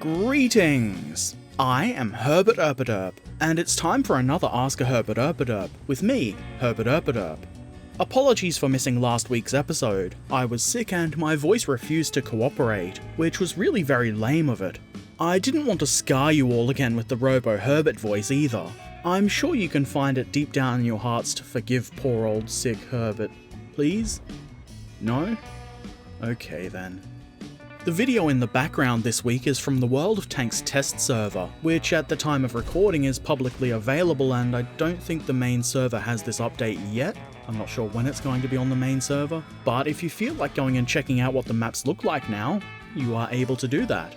Greetings! I am Herbert Erpaderp, and it's time for another Ask a Herbert Erpaderp with me, Herbert Erpaderp. Apologies for missing last week's episode. I was sick and my voice refused to cooperate, which was really very lame of it. I didn't want to scar you all again with the Robo Herbert voice either. I'm sure you can find it deep down in your hearts to forgive poor old sick Herbert. Please? No? Okay then. The video in the background this week is from the World of Tanks test server, which at the time of recording is publicly available, and I don't think the main server has this update yet. I'm not sure when it's going to be on the main server, but if you feel like going and checking out what the maps look like now, you are able to do that.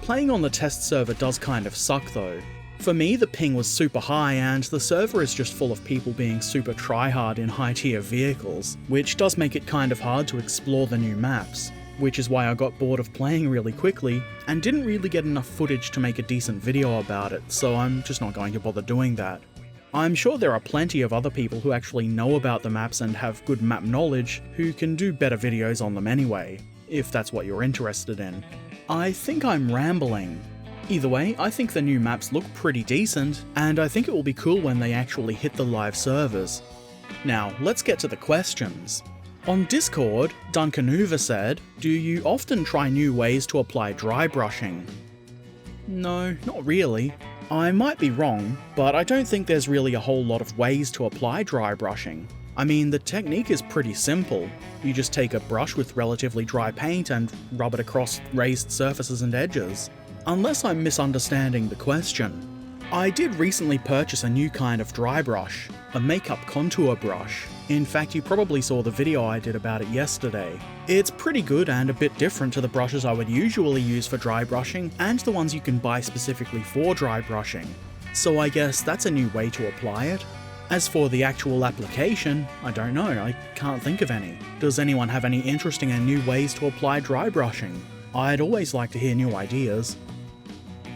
Playing on the test server does kind of suck though. For me, the ping was super high and the server is just full of people being super tryhard in high tier vehicles, which does make it kind of hard to explore the new maps. Which is why I got bored of playing really quickly, and didn't really get enough footage to make a decent video about it, so I'm just not going to bother doing that. I'm sure there are plenty of other people who actually know about the maps and have good map knowledge who can do better videos on them anyway, if that's what you're interested in. I think I'm rambling. Either way, I think the new maps look pretty decent, and I think it will be cool when they actually hit the live servers. Now, let's get to the questions. On Discord, Duncanuva said, "Do you often try new ways to apply dry brushing?" No, not really. I might be wrong, but I don't think there's really a whole lot of ways to apply dry brushing. I mean, the technique is pretty simple. You just take a brush with relatively dry paint and rub it across raised surfaces and edges. Unless I'm misunderstanding the question. I did recently purchase a new kind of dry brush, a makeup contour brush. In fact, you probably saw the video I did about it yesterday. It's pretty good and a bit different to the brushes I would usually use for dry brushing and the ones you can buy specifically for dry brushing. So I guess that's a new way to apply it. As for the actual application, I don't know, I can't think of any. Does anyone have any interesting and new ways to apply dry brushing? I'd always like to hear new ideas.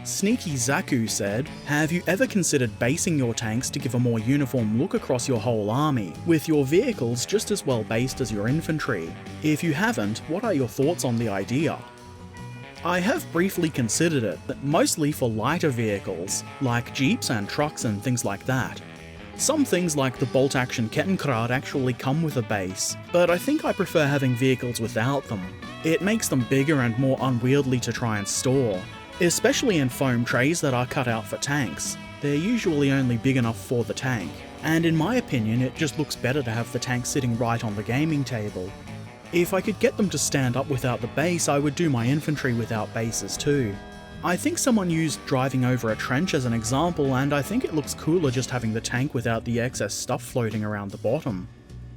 Sneaky Zaku said, "Have you ever considered basing your tanks to give a more uniform look across your whole army, with your vehicles just as well based as your infantry? If you haven't, what are your thoughts on the idea?" I have briefly considered it, but mostly for lighter vehicles, like jeeps and trucks and things like that. Some things like the bolt-action Kettenkrad actually come with a base, but I think I prefer having vehicles without them. It makes them bigger and more unwieldy to try and store. Especially in foam trays that are cut out for tanks. They're usually only big enough for the tank, and in my opinion it just looks better to have the tank sitting right on the gaming table. If I could get them to stand up without the base, I would do my infantry without bases too. I think someone used driving over a trench as an example, and I think it looks cooler just having the tank without the excess stuff floating around the bottom.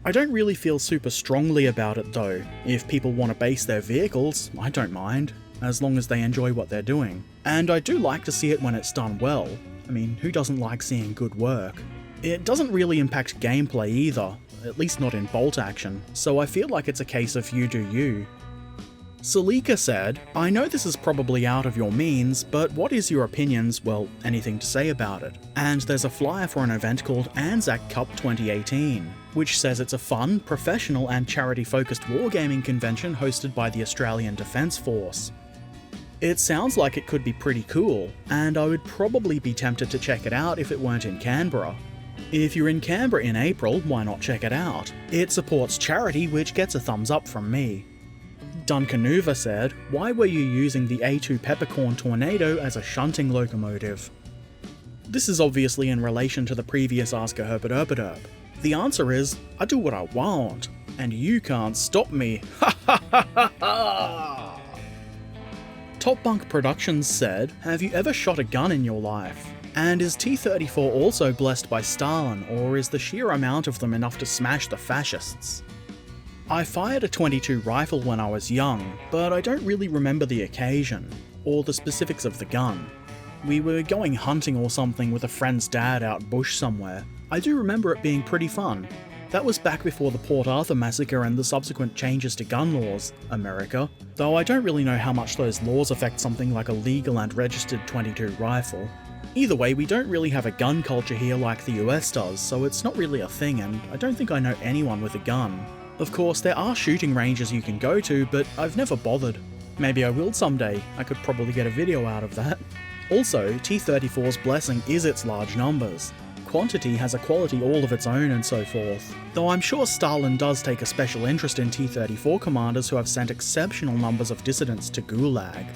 I don't really feel super strongly about it though. If people want to base their vehicles, I don't mind, as long as they enjoy what they're doing. And I do like to see it when it's done well. I mean, who doesn't like seeing good work? It doesn't really impact gameplay either, at least not in bolt action, so I feel like it's a case of you do you. Salika said, "I know this is probably out of your means, but what is your opinions, well, anything to say about it? And there's a flyer for an event called Anzac Cup 2018, which says it's a fun, professional and charity-focused wargaming convention hosted by the Australian Defence Force. It sounds like it could be pretty cool, and I would probably be tempted to check it out if it weren't in Canberra. If you're in Canberra in April, why not check it out? It supports charity, which gets a thumbs up from me." Duncanuva said, "Why were you using the A2 Peppercorn Tornado as a shunting locomotive?" This is obviously in relation to the previous Ask a Herbert Erpaderp. The answer is, I do what I want, and you can't stop me. Ha ha ha ha ha! Top Bunk Productions said, "Have you ever shot a gun in your life? And is T-34 also blessed by Stalin, or is the sheer amount of them enough to smash the fascists?" I fired a .22 rifle when I was young, but I don't really remember the occasion, or the specifics of the gun. We were going hunting or something with a friend's dad out bush somewhere. I do remember it being pretty fun. That was back before the Port Arthur massacre and the subsequent changes to gun laws, America, though I don't really know how much those laws affect something like a legal and registered .22 rifle. Either way, we don't really have a gun culture here like the US does, so it's not really a thing, and I don't think I know anyone with a gun. Of course, there are shooting ranges you can go to, but I've never bothered. Maybe I will someday, I could probably get a video out of that. Also, T-34's blessing is its large numbers. Quantity has a quality all of its own and so forth, though I'm sure Stalin does take a special interest in T-34 commanders who have sent exceptional numbers of dissidents to Gulag.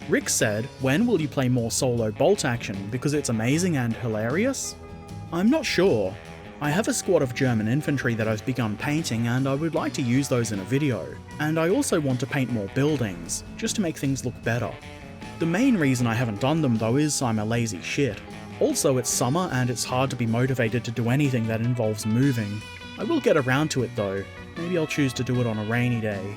Rick said, when will you play more solo bolt action because it's amazing and hilarious? I'm not sure. I have a squad of German infantry that I've begun painting and I would like to use those in a video, and I also want to paint more buildings, just to make things look better. The main reason I haven't done them though is I'm a lazy shit. Also, it's summer and it's hard to be motivated to do anything that involves moving. I will get around to it though, maybe I'll choose to do it on a rainy day.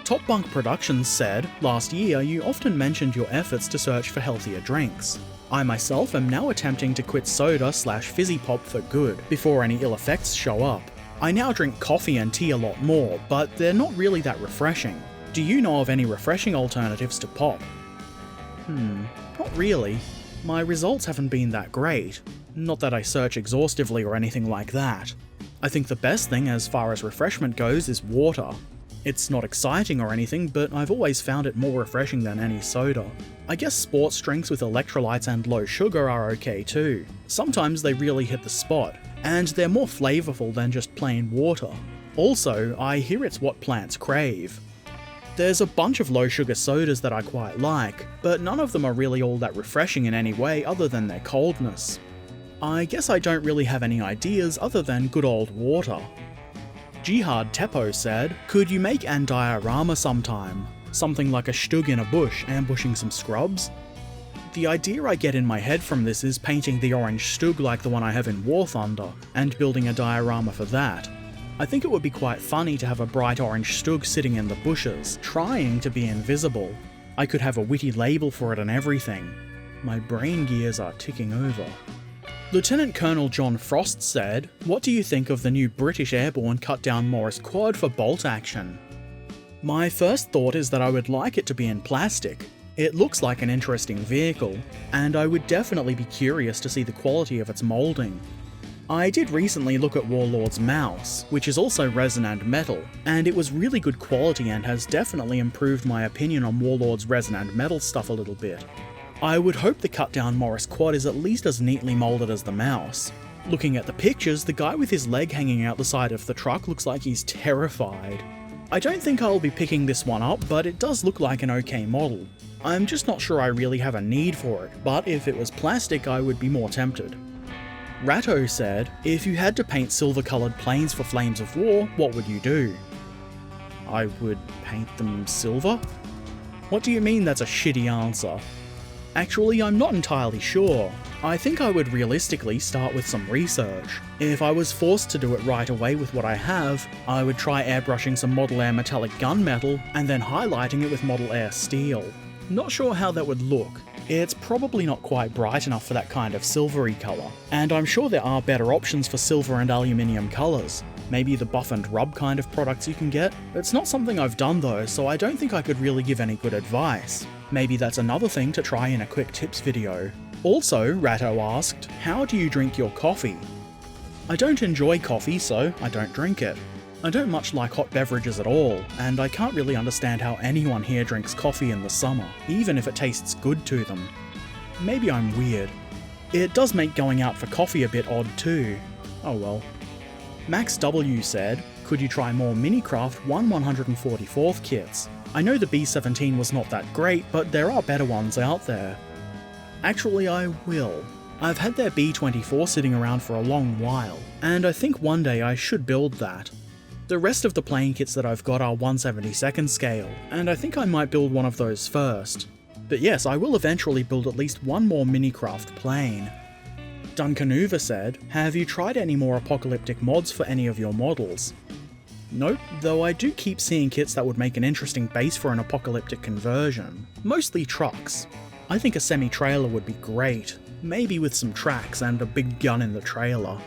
Top Bunk Productions said, last year you often mentioned your efforts to search for healthier drinks. I myself am now attempting to quit soda/fizzy pop for good, before any ill effects show up. I now drink coffee and tea a lot more, but they're not really that refreshing. Do you know of any refreshing alternatives to pop? Not really. My results haven't been that great. Not that I search exhaustively or anything like that. I think the best thing as far as refreshment goes is water. It's not exciting or anything, but I've always found it more refreshing than any soda. I guess sports drinks with electrolytes and low sugar are okay too. Sometimes they really hit the spot, and they're more flavourful than just plain water. Also, I hear it's what plants crave. There's a bunch of low sugar sodas that I quite like, but none of them are really all that refreshing in any way other than their coldness. I guess I don't really have any ideas other than good old water. Jihad Teppo said, could you make an diorama sometime? Something like a stug in a bush ambushing some scrubs? The idea I get in my head from this is painting the orange stug like the one I have in War Thunder, and building a diorama for that. I think it would be quite funny to have a bright orange stug sitting in the bushes, trying to be invisible. I could have a witty label for it and everything. My brain gears are ticking over. Lieutenant Colonel John Frost said, what do you think of the new British airborne cut-down Morris quad for bolt action? My first thought is that I would like it to be in plastic. It looks like an interesting vehicle, and I would definitely be curious to see the quality of its moulding. I did recently look at Warlord's mouse, which is also resin and metal, and it was really good quality and has definitely improved my opinion on Warlord's resin and metal stuff a little bit. I would hope the cut-down Morris quad is at least as neatly moulded as the mouse. Looking at the pictures, the guy with his leg hanging out the side of the truck looks like he's terrified. I don't think I'll be picking this one up, but it does look like an okay model. I'm just not sure I really have a need for it, but if it was plastic I would be more tempted. Ratto said, if you had to paint silver-coloured planes for Flames of War, what would you do? I would paint them silver? What do you mean that's a shitty answer? Actually, I'm not entirely sure. I think I would realistically start with some research. If I was forced to do it right away with what I have, I would try airbrushing some Model Air metallic gunmetal and then highlighting it with Model Air steel. Not sure how that would look. It's probably not quite bright enough for that kind of silvery colour, and I'm sure there are better options for silver and aluminium colours. Maybe the buff and rub kind of products you can get. It's not something I've done though, so I don't think I could really give any good advice. Maybe that's another thing to try in a quick tips video. Also, Ratto asked, how do you drink your coffee? I don't enjoy coffee, so I don't drink it. I don't much like hot beverages at all, and I can't really understand how anyone here drinks coffee in the summer, even if it tastes good to them. Maybe I'm weird. It does make going out for coffee a bit odd too. Oh well. Max W said, could you try more Minicraft 1/144th kits? I know the B-17 was not that great, but there are better ones out there. Actually, I will. I've had their B-24 sitting around for a long while, and I think one day I should build that. The rest of the plane kits that I've got are 1/72nd scale, and I think I might build one of those first. But yes, I will eventually build at least one more Minicraft plane. Duncanuva said, have you tried any more apocalyptic mods for any of your models? Nope, though I do keep seeing kits that would make an interesting base for an apocalyptic conversion. Mostly trucks. I think a semi-trailer would be great, maybe with some tracks and a big gun in the trailer.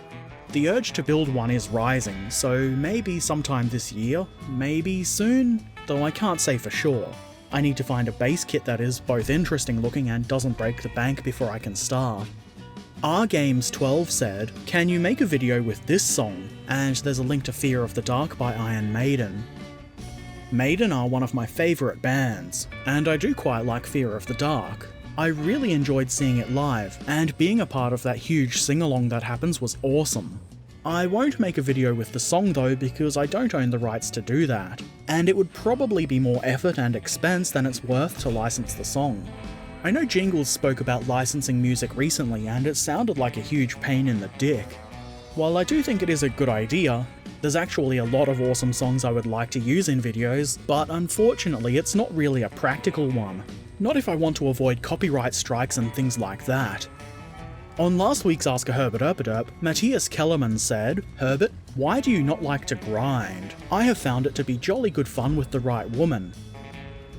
The urge to build one is rising, so maybe sometime this year, maybe soon, though I can't say for sure. I need to find a base kit that is both interesting looking and doesn't break the bank before I can start. RGames12 said, can you make a video with this song? And there's a link to Fear of the Dark by Iron Maiden. Maiden are one of my favourite bands, and I do quite like Fear of the Dark. I really enjoyed seeing it live, and being a part of that huge sing-along that happens was awesome. I won't make a video with the song though because I don't own the rights to do that, and it would probably be more effort and expense than it's worth to license the song. I know Jingles spoke about licensing music recently and it sounded like a huge pain in the dick. While I do think it is a good idea, there's actually a lot of awesome songs I would like to use in videos, but unfortunately it's not really a practical one. Not if I want to avoid copyright strikes and things like that. On last week's Ask a Herbert Erpaderp, Matthias Kellerman said, "Herbert, why do you not like to grind? I have found it to be jolly good fun with the right woman."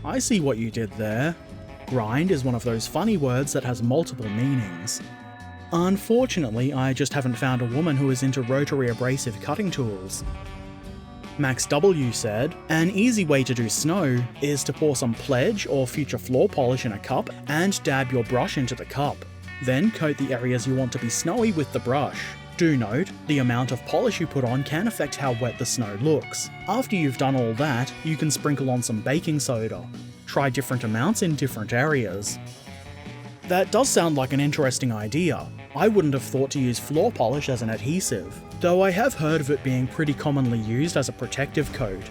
I see what you did there. Grind is one of those funny words that has multiple meanings. Unfortunately, I just haven't found a woman who is into rotary abrasive cutting tools. Max W said, "An easy way to do snow is to pour some pledge or future floor polish in a cup and dab your brush into the cup. Then coat the areas you want to be snowy with the brush. Do note, the amount of polish you put on can affect how wet the snow looks. After you've done all that, you can sprinkle on some baking soda. Try different amounts in different areas." That does sound like an interesting idea. I wouldn't have thought to use floor polish as an adhesive, though I have heard of it being pretty commonly used as a protective coat.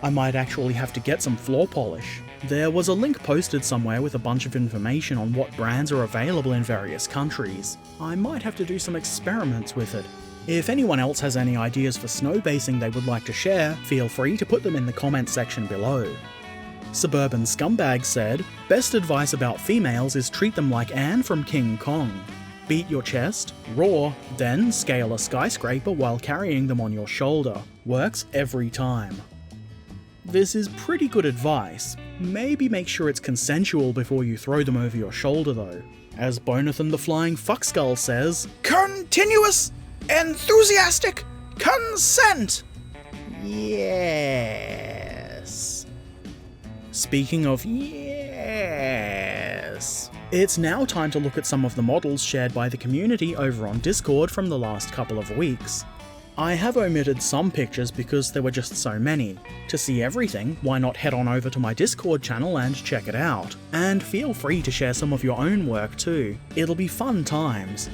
I might actually have to get some floor polish. There was a link posted somewhere with a bunch of information on what brands are available in various countries. I might have to do some experiments with it. If anyone else has any ideas for snow basing they would like to share, feel free to put them in the comments section below. Suburban Scumbag said, "Best advice about females is treat them like Anne from King Kong. Beat your chest, roar, then scale a skyscraper while carrying them on your shoulder. Works every time." This is pretty good advice. Maybe make sure it's consensual before you throw them over your shoulder though. As Bonathan the Flying Fuckskull says, "Continuous, enthusiastic consent!" Yes. Speaking of yes, it's now time to look at some of the models shared by the community over on Discord from the last couple of weeks. I have omitted some pictures because there were just so many. To see everything, why not head on over to my Discord channel and check it out. And feel free to share some of your own work too. It'll be fun times.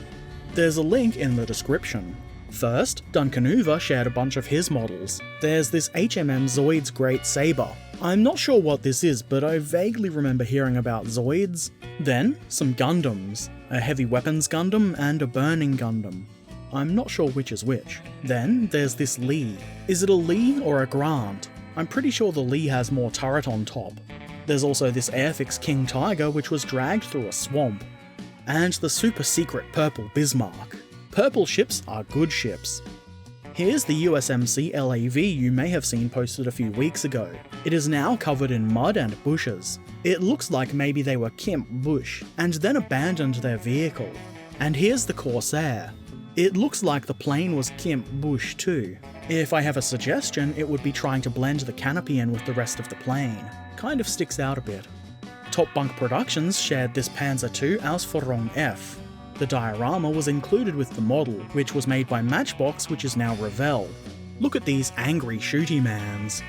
There's a link in the description. First, Duncanuva shared a bunch of his models. There's this HMM Zoids Great Saber. I'm not sure what this is, but I vaguely remember hearing about Zoids. Then, some Gundams. A heavy weapons Gundam and a burning Gundam. I'm not sure which is which. Then there's this Lee. Is it a Lee or a Grant? I'm pretty sure the Lee has more turret on top. There's also this Airfix King Tiger which was dragged through a swamp. And the super secret purple Bismarck. Purple ships are good ships. Here's the USMC LAV you may have seen posted a few weeks ago. It is now covered in mud and bushes. It looks like maybe they were Kimp Bush and then abandoned their vehicle. And here's the Corsair. It looks like the plane was Kimp Bush too. If I have a suggestion, it would be trying to blend the canopy in with the rest of the plane. Kind of sticks out a bit. Top Bunk Productions shared this Panzer II Ausführung F. The diorama was included with the model, which was made by Matchbox, which is now Revell. Look at these angry shooty mans.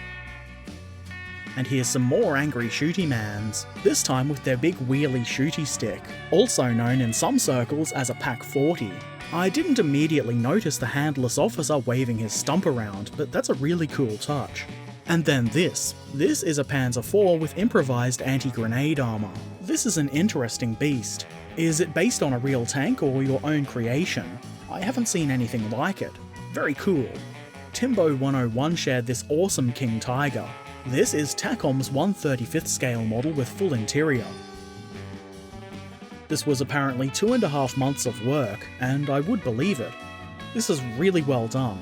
And here's some more angry shooty mans, this time with their big wheelie shooty stick, also known in some circles as a Pack 40. I didn't immediately notice the handless officer waving his stump around, but that's a really cool touch. And then this. This is a Panzer IV with improvised anti-grenade armour. This is an interesting beast. Is it based on a real tank or your own creation? I haven't seen anything like it. Very cool. Timbo101 shared this awesome King Tiger. This is TACOM's 1/35th scale model with full interior. This was apparently 2.5 months of work, and I would believe it. This is really well done.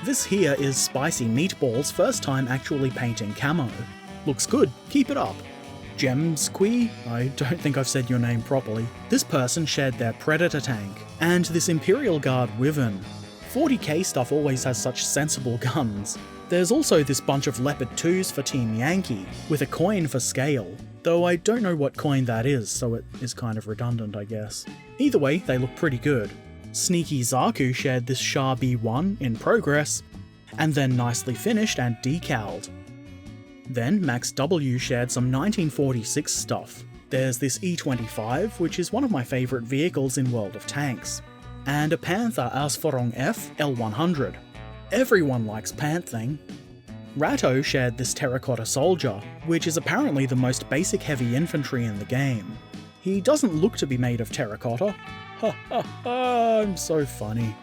This here is Spicy Meatball's first time actually painting camo. Looks good, keep it up. Gemsqui, I don't think I've said your name properly. This person shared their Predator tank, and this Imperial Guard Wyvern. 40k stuff always has such sensible guns. There's also this bunch of Leopard 2s for Team Yankee, with a coin for scale. Though I don't know what coin that is, so it is kind of redundant, I guess. Either way, they look pretty good. Sneaky Zaku shared this Shah B1 in progress, and then nicely finished and decaled. Then Max W shared some 1946 stuff. There's this E25, which is one of my favourite vehicles in World of Tanks, and a Panther Ausführung F L100. Everyone likes Panthing. Ratto shared this Terracotta Soldier, which is apparently the most basic heavy infantry in the game. He doesn't look to be made of terracotta. Ha ha ha, I'm so funny.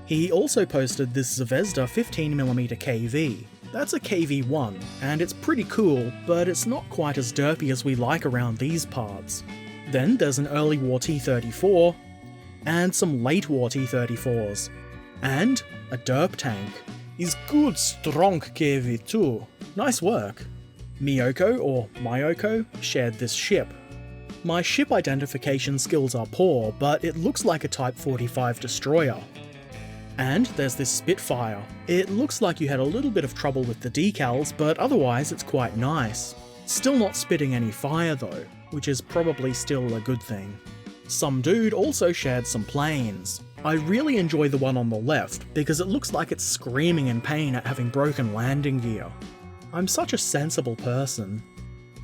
He also posted this Zvezda 15mm KV. That's a KV-1, and it's pretty cool, but it's not quite as derpy as we like around these parts. Then there's an early war T-34, and some late war T-34s, and a derp tank. Is good strong KV too. Nice work. Miyoko, or Mayoko, shared this ship. My ship identification skills are poor, but it looks like a Type 45 destroyer. And there's this Spitfire. It looks like you had a little bit of trouble with the decals, but otherwise it's quite nice. Still not spitting any fire though, which is probably still a good thing. Some dude also shared some planes. I really enjoy the one on the left, because it looks like it's screaming in pain at having broken landing gear. I'm such a sensible person.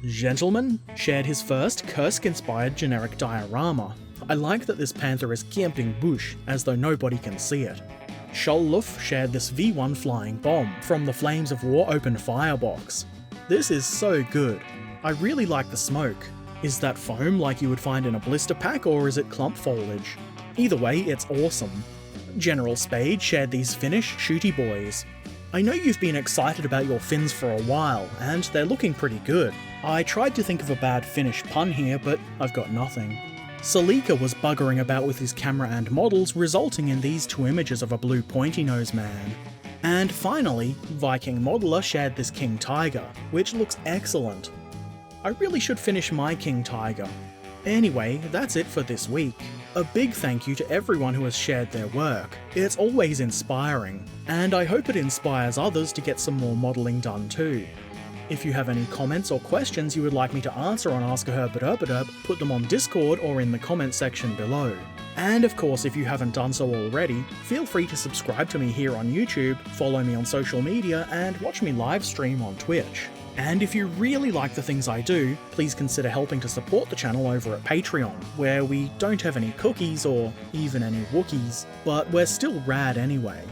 Gentleman shared his first Kursk-inspired generic diorama. I like that this Panther is camping bush, as though nobody can see it. Schollluff shared this V1 flying bomb from the Flames of War open firebox. This is so good. I really like the smoke. Is that foam like you would find in a blister pack, or is it clump foliage? Either way, it's awesome. General Spade shared these Finnish shooty boys. I know you've been excited about your fins for a while, and they're looking pretty good. I tried to think of a bad Finnish pun here, but I've got nothing. Salika was buggering about with his camera and models, resulting in these two images of a blue pointy-nose man. And finally, Viking Modeler shared this King Tiger, which looks excellent. I really should finish my King Tiger. Anyway, that's it for this week. A big thank you to everyone who has shared their work. It's always inspiring, and I hope it inspires others to get some more modelling done too. If you have any comments or questions you would like me to answer on Ask a Herbert Erpaderp, put them on Discord or in the comments section below. And of course, if you haven't done so already, feel free to subscribe to me here on YouTube, follow me on social media, and watch me live stream on Twitch. And if you really like the things I do, please consider helping to support the channel over at Patreon, where we don't have any cookies or even any Wookiees, but we're still rad anyway.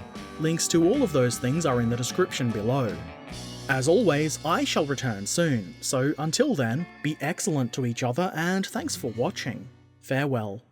Links to all of those things are in the description below. As always, I shall return soon, so until then, be excellent to each other and thanks for watching. Farewell.